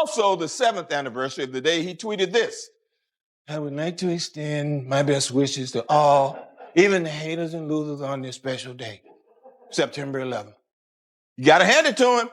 also the 7th anniversary of the day he tweeted this. I would like to extend my best wishes to all, even the haters and losers on this special day, September 11th. You gotta hand it to him.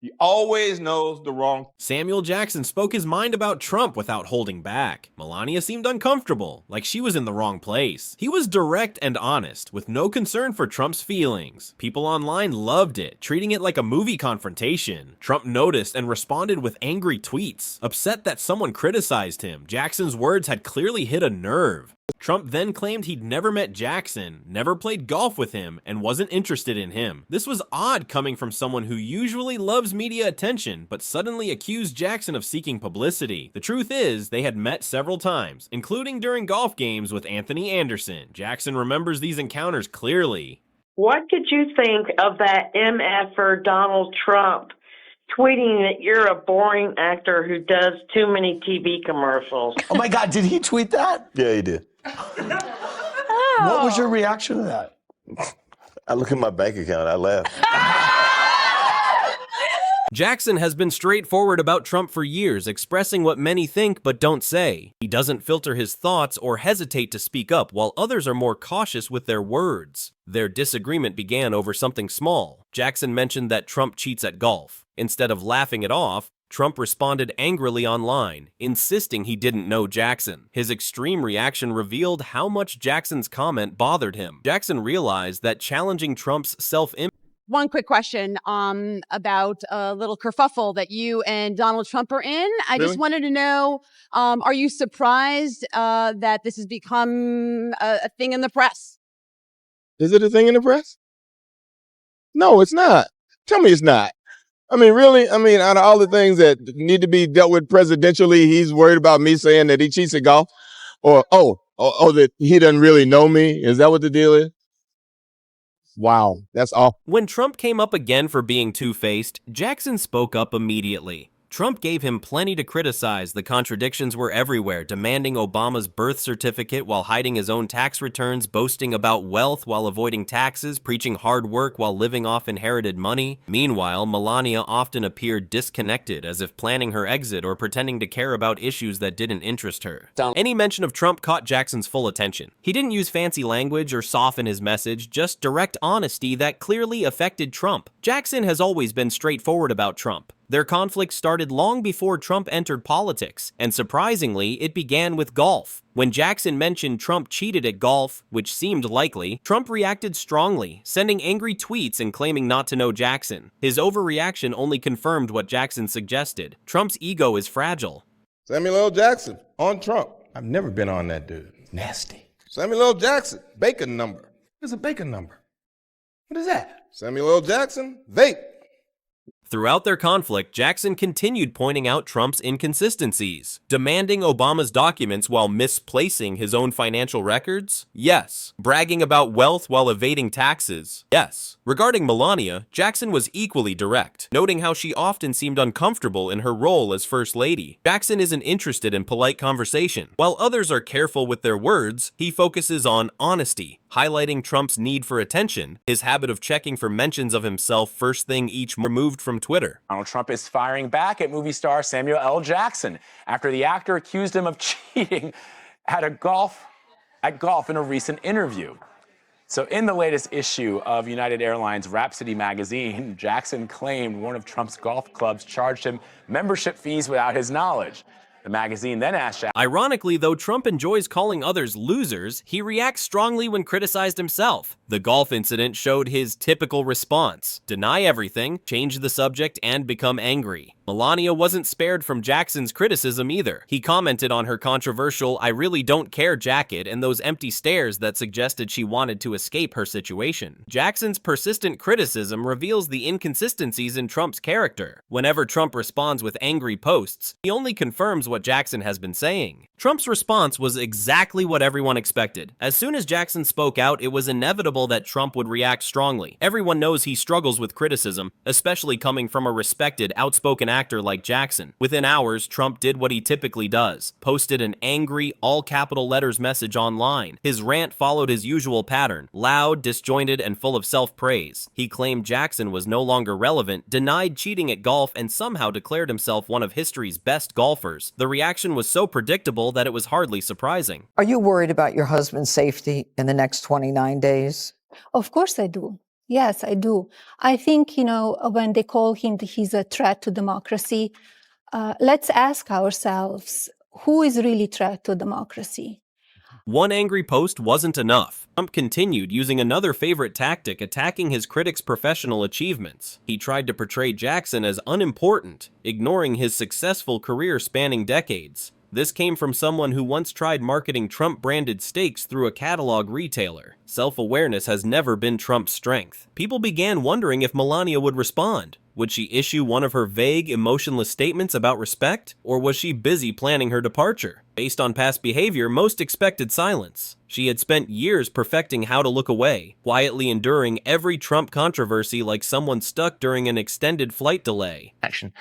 He always knows the wrong. Samuel Jackson spoke his mind about Trump without holding back. Melania seemed uncomfortable, like she was in the wrong place. He was direct and honest, with no concern for Trump's feelings. People online loved it, treating it like a movie confrontation. Trump noticed and responded with angry tweets. Upset that someone criticized him, Jackson's words had clearly hit a nerve. Trump then claimed he'd never met Jackson, never played golf with him, and wasn't interested in him. This was odd coming from someone who usually loves media attention, but suddenly accused Jackson of seeking publicity. The truth is, they had met several times, including during golf games with Anthony Anderson. Jackson remembers these encounters clearly. What did you think of that MFer Donald Trump tweeting that you're a boring actor who does too many TV commercials? Oh my God, did he tweet that? Yeah, he did. What was your reaction to that? I look at my bank account, I laugh. Jackson has been straightforward about Trump for years, expressing what many think but don't say. He doesn't filter his thoughts or hesitate to speak up, while others are more cautious with their words. Their disagreement began over something small. Jackson mentioned that Trump cheats at golf. Instead of laughing it off, Trump responded angrily online, insisting he didn't know Jackson. His extreme reaction revealed how much Jackson's comment bothered him. Jackson realized that challenging Trump's self-image. One quick question about a little kerfuffle that you and Donald Trump are in. I just wanted to know, are you surprised that this has become a thing in the press? Is it a thing in the press? No, it's not. Tell me it's not. I mean, really? I mean, out of all the things that need to be dealt with presidentially, he's worried about me saying that he cheats at golf? Or, that he doesn't really know me? Is that what the deal is? Wow, that's awful. When Trump came up again for being two-faced, Jackson spoke up immediately. Trump gave him plenty to criticize. The contradictions were everywhere, demanding Obama's birth certificate while hiding his own tax returns, boasting about wealth while avoiding taxes, preaching hard work while living off inherited money. Meanwhile, Melania often appeared disconnected, as if planning her exit or pretending to care about issues that didn't interest her. Any mention of Trump caught Jackson's full attention. He didn't use fancy language or soften his message, just direct honesty that clearly affected Trump. Jackson has always been straightforward about Trump. Their conflict started long before Trump entered politics, and surprisingly, it began with golf. When Jackson mentioned Trump cheated at golf, which seemed likely, Trump reacted strongly, sending angry tweets and claiming not to know Jackson. His overreaction only confirmed what Jackson suggested. Trump's ego is fragile. Samuel L. Jackson, on Trump. I've never been on that dude. Nasty. Samuel L. Jackson, bacon number. What's a bacon number? What is that? Samuel L. Jackson, vape. Throughout their conflict, Jackson continued pointing out Trump's inconsistencies. Demanding Obama's documents while misplacing his own financial records? Yes. Bragging about wealth while evading taxes? Yes. Regarding Melania, Jackson was equally direct, noting how she often seemed uncomfortable in her role as First Lady. Jackson isn't interested in polite conversation. While others are careful with their words, he focuses on honesty, highlighting Trump's need for attention, his habit of checking for mentions of himself first thing each removed from Twitter. Donald Trump is firing back at movie star Samuel L. Jackson after the actor accused him of cheating at golf in a recent interview. So in the latest issue of United Airlines Rhapsody magazine, Jackson claimed one of Trump's golf clubs charged him membership fees without his knowledge. The magazine then asked Jackson. Ironically, though Trump enjoys calling others losers, he reacts strongly when criticized himself. The golf incident showed his typical response: deny everything, change the subject, and become angry. Melania wasn't spared from Jackson's criticism either. He commented on her controversial "I really don't care" jacket and those empty stares that suggested she wanted to escape her situation. Jackson's persistent criticism reveals the inconsistencies in Trump's character. Whenever Trump responds with angry posts, he only confirms what Jackson has been saying. Trump's response was exactly what everyone expected. As soon as Jackson spoke out, it was inevitable that Trump would react strongly. Everyone knows he struggles with criticism, especially coming from a respected, outspoken actor actor like Jackson. Within hours, Trump did what he typically does, posted an angry, all-capital letters message online. His rant followed his usual pattern, loud, disjointed, and full of self-praise. He claimed Jackson was no longer relevant, denied cheating at golf, and somehow declared himself one of history's best golfers. The reaction was so predictable that it was hardly surprising. Are you worried about your husband's safety in the next 29 days? Of course I do. Yes, I do. I think, when they call him, he's a threat to democracy, let's ask ourselves, who is really a threat to democracy? One angry post wasn't enough. Trump continued using another favorite tactic, attacking his critics' professional achievements. He tried to portray Jackson as unimportant, ignoring his successful career spanning decades. This came from someone who once tried marketing Trump-branded steaks through a catalog retailer. Self-awareness has never been Trump's strength. People began wondering if Melania would respond. Would she issue one of her vague, emotionless statements about respect? Or was she busy planning her departure? Based on past behavior, most expected silence. She had spent years perfecting how to look away, quietly enduring every Trump controversy like someone stuck during an extended flight delay. Action.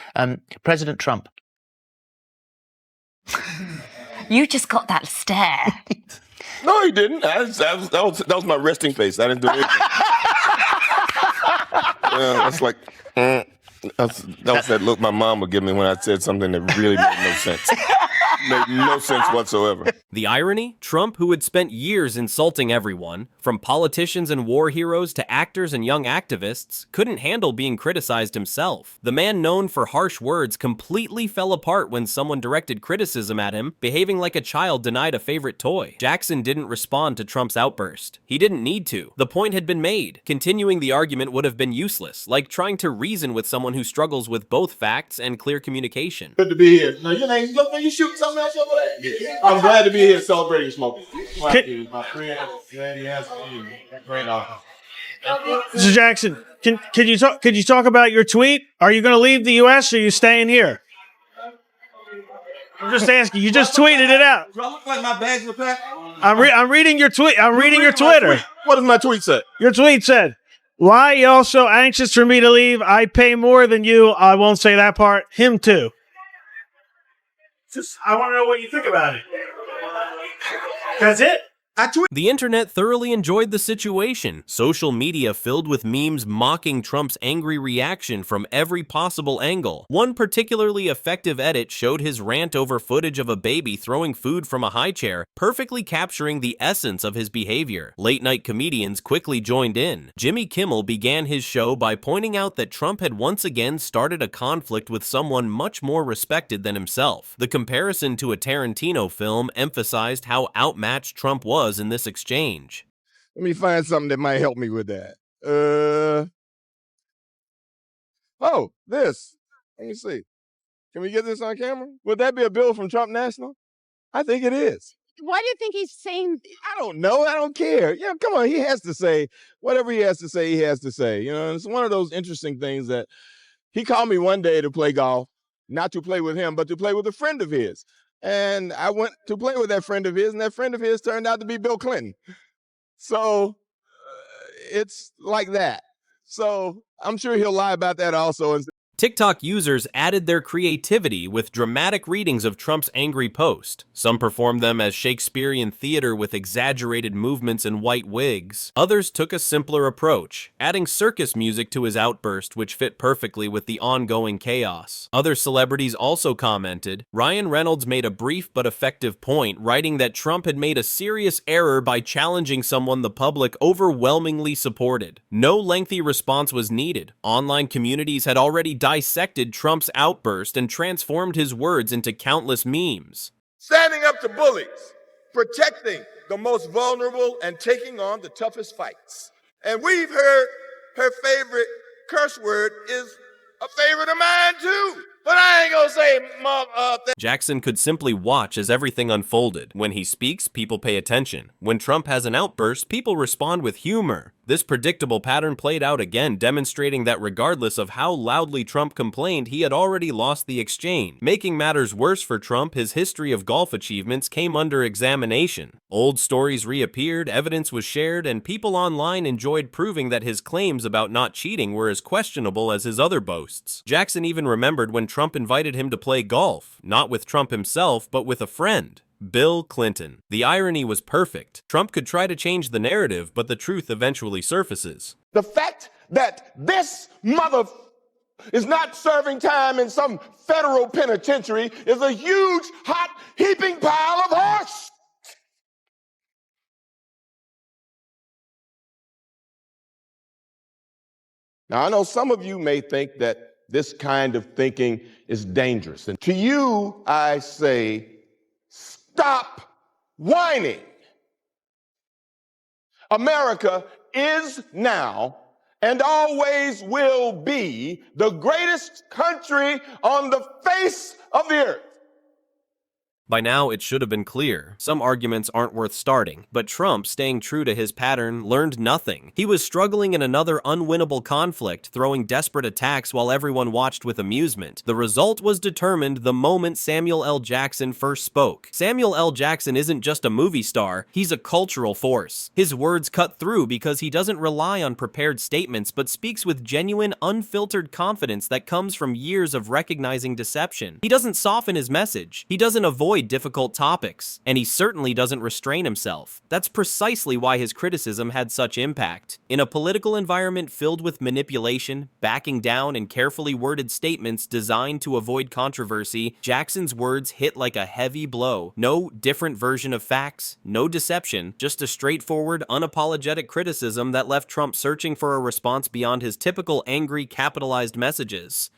President Trump. You just got that stare. No, he didn't. That was my resting face. I didn't do anything. That's like, that was that look my mom would give me when I said something that really made no sense. Made no sense whatsoever. The irony? Trump, who had spent years insulting everyone, from politicians and war heroes to actors and young activists, couldn't handle being criticized himself. The man known for harsh words completely fell apart when someone directed criticism at him, behaving like a child denied a favorite toy. Jackson didn't respond to Trump's outburst. He didn't need to. The point had been made. Continuing the argument would have been useless, like trying to reason with someone who struggles with both facts and clear communication. Good to be here. No, you shoot something else over there? I'm glad to be here celebrating smoking. My friend, glad he has you. Great offer. Mr. Jackson, can you talk about your tweet? Are you going to leave the U.S. or are you staying here? I'm just asking. You just tweeted it out. Do I look like my bags were packed? I'm reading your tweet. I'm reading your Twitter. What does my tweet say? Your tweet said, "Why you all so anxious for me to leave? I pay more than you." I won't say that part. Him too. I want to know what you think about it. That's it. The internet thoroughly enjoyed the situation. Social media filled with memes mocking Trump's angry reaction from every possible angle. One particularly effective edit showed his rant over footage of a baby throwing food from a high chair, perfectly capturing the essence of his behavior. Late-night comedians quickly joined in. Jimmy Kimmel began his show by pointing out that Trump had once again started a conflict with someone much more respected than himself. The comparison to a Tarantino film emphasized how outmatched Trump was in this exchange. Let me find something that might help me with that. Oh, this. Let me see. Can we get this on camera? Would that be a bill from Trump National? I think it is. Why do you think he's saying? I don't know. I don't care. Yeah, come on. He has to say whatever he has to say. He has to say. It's one of those interesting things that he called me one day to play golf, not to play with him, but to play with a friend of his. And I went to play with that friend of his, and that friend of his turned out to be Bill Clinton. So it's like that. So I'm sure he'll lie about that also. TikTok users added their creativity with dramatic readings of Trump's angry post. Some performed them as Shakespearean theater with exaggerated movements and white wigs. Others took a simpler approach, adding circus music to his outburst, which fit perfectly with the ongoing chaos. Other celebrities also commented. Ryan Reynolds made a brief but effective point, writing that Trump had made a serious error by challenging someone the public overwhelmingly supported. No lengthy response was needed. Online communities had already dissected Trump's outburst and transformed his words into countless memes. Standing up to bullies, protecting the most vulnerable, and taking on the toughest fights. And we've heard her favorite curse word is a favorite of mine too. But I ain't gonna say mom. Jackson could simply watch as everything unfolded. When he speaks, people pay attention. When Trump has an outburst, people respond with humor. This predictable pattern played out again, demonstrating that regardless of how loudly Trump complained, he had already lost the exchange. Making matters worse for Trump, his history of golf achievements came under examination. Old stories reappeared, evidence was shared, and people online enjoyed proving that his claims about not cheating were as questionable as his other boasts. Jackson even remembered when Trump invited him to play golf, not with Trump himself, but with a friend, Bill Clinton. The irony was perfect. Trump could try to change the narrative, but the truth eventually surfaces. The fact that this mother is not serving time in some federal penitentiary is a huge, hot, heaping pile of horse. Now, I know some of you may think that this kind of thinking is dangerous. And to you, I say, stop whining. America is now and always will be the greatest country on the face of the earth. By now, it should have been clear. Some arguments aren't worth starting, but Trump, staying true to his pattern, learned nothing. He was struggling in another unwinnable conflict, throwing desperate attacks while everyone watched with amusement. The result was determined the moment Samuel L. Jackson first spoke. Samuel L. Jackson isn't just a movie star, he's a cultural force. His words cut through because he doesn't rely on prepared statements, but speaks with genuine, unfiltered confidence that comes from years of recognizing deception. He doesn't soften his message. He doesn't avoid difficult topics, and he certainly doesn't restrain himself. That's precisely why his criticism had such impact. In a political environment filled with manipulation, backing down, and carefully worded statements designed to avoid controversy, Jackson's words hit like a heavy blow. No different version of facts, no deception, just a straightforward, unapologetic criticism that left Trump searching for a response beyond his typical angry, capitalized messages.